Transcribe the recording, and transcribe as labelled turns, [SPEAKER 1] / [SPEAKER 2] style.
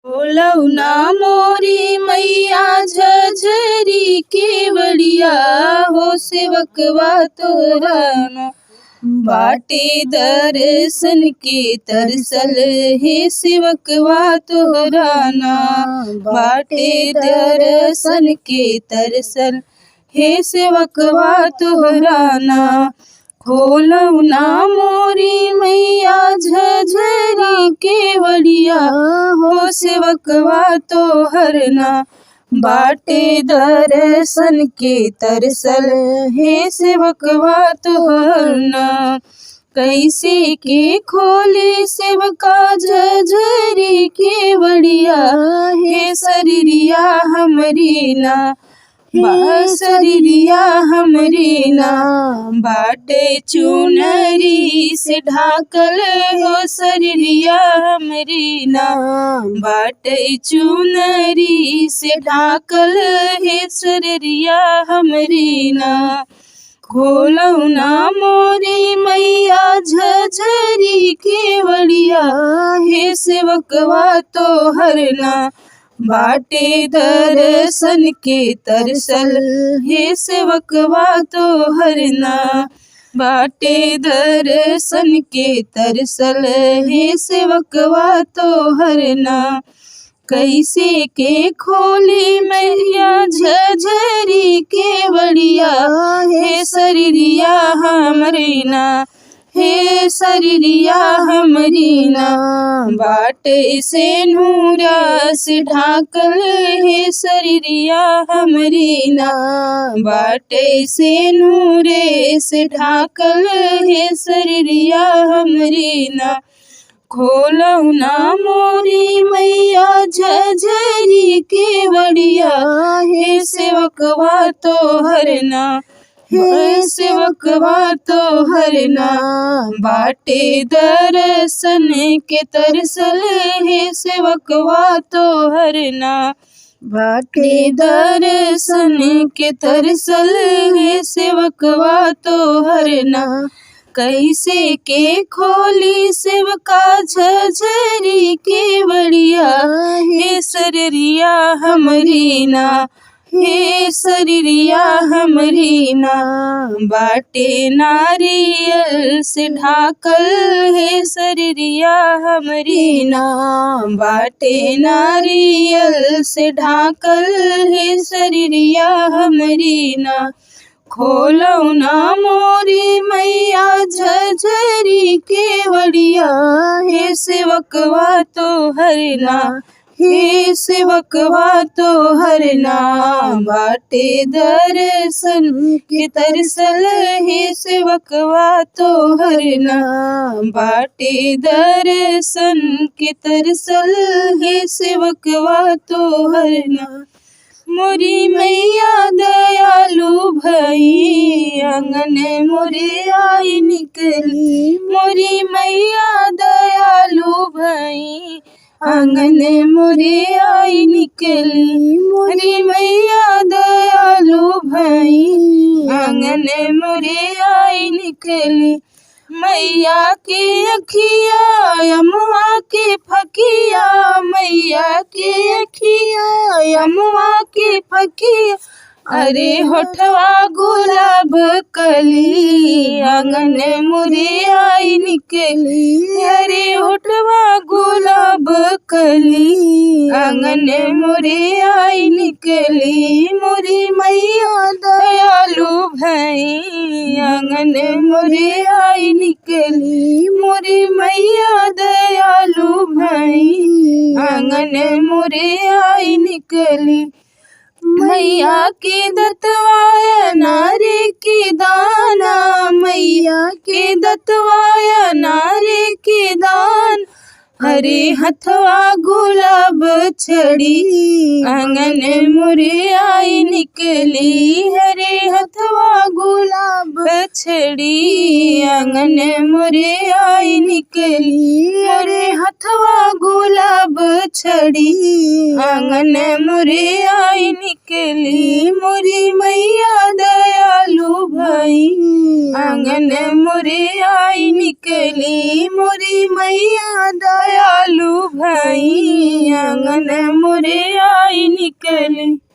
[SPEAKER 1] बोलौना मोरी मैया झझरी केवड़िया हो सेवकवा तोरा ना बाटे दर्शन के तरसल हे सेवकवा तोरा ना बाटे दर्शन के तरसल हे सेवकवा तोरा ना खोलौना मोरी मैया झझरी केवड़िया हो सेवकवा तोहर ना बाटे दर्शन के तरसल हे सेवकवा तोहर ना कैसे के खोले सेवका झझरी केवड़िया हे शरीरिया हमरी ना शरीरिया हमरी ना बाटे चुनरी से ढाकल हो शरीरिया हमरी ना बाटे चुनरी से ढाकल हे शरीरिया हमरी ना खोलौना मोरी मैया झझरी केवड़िया हे सेवकवा तोहर ना बाटे दर्शन के तरसल हे सेवकवा तोहर ना बाटे दर्शन के तरसल हे सेवकवा तोहर ना कैसे के खोली मैया झझरी केवड़िया हे शरीरिया हमरी ना हे शरीरिया हमरी ना बाटे से नूरा से ढाकल हे शरीरिया हमरी ना बाटे से नूरे से ढाकल हे शरीरिया हमरी ना खोलौना मोरी मैया झझरी केवड़िया हे सेवकवा तोहर ना हे सेवकवा तोहर ना बाटे दर्शन के तरसल हे सेवकवा तोहर ना बाटे दर्शन के तरसल हे सेवकवा तोहर ना कैसे के खोली सेवका झझरी केवड़िया हे शरीरिया हमरी ना हे शरीरिया हमरी ना बाटे नारियल से ढाकल हे शरीरिया हमरी ना बाटे नारियल से ढाकल हे शरीरिया हमरी ना खोलौना मोरी मैया झझरी केवड़िया हे सेवकवा तोहर ना हे सेवकवा तोहर ना बाटे दर्शन के तरसल हे सेवकवा तोहर ना बाटे दर्शन के तरसल हे सेवकवा तोहर ना मोरी मैया दयालु भई आंगन मोरे आई निकली मोरी मैया दयालु भई आंगन मोरे आई निकली मोरी मैया दयालु भई आंगन मोरे आई निकली मैया के अखिया यमुआ के फकिया मैया के अखिया यमुआ के फकिया अरे होठवा गुलाब कली आंगन मोरे आई निकली अरे होठवा गुलाब कली आंगन मोरे आई निकली मोरी मैया दयालु भई आंगन मोरे आई निकली मोरी मैया दयालु भई आंगन मोरे आई निकली मैया के दतवाया नारे के दाना मैया के दतवाया नारे के दान हरे हथवा गुलाब छड़ी आंगन मोरे आई निकली हरे हथवा गुलाब छड़ी आंगन मोरे आई निकली हरे हथवा गुलाब छड़ी आंगन मोरे आई निकली मोरी मैया दयालु भई आंगन मोरे आई निकली मोरी मैया दयालु भई आंगन मोरे आई निकली।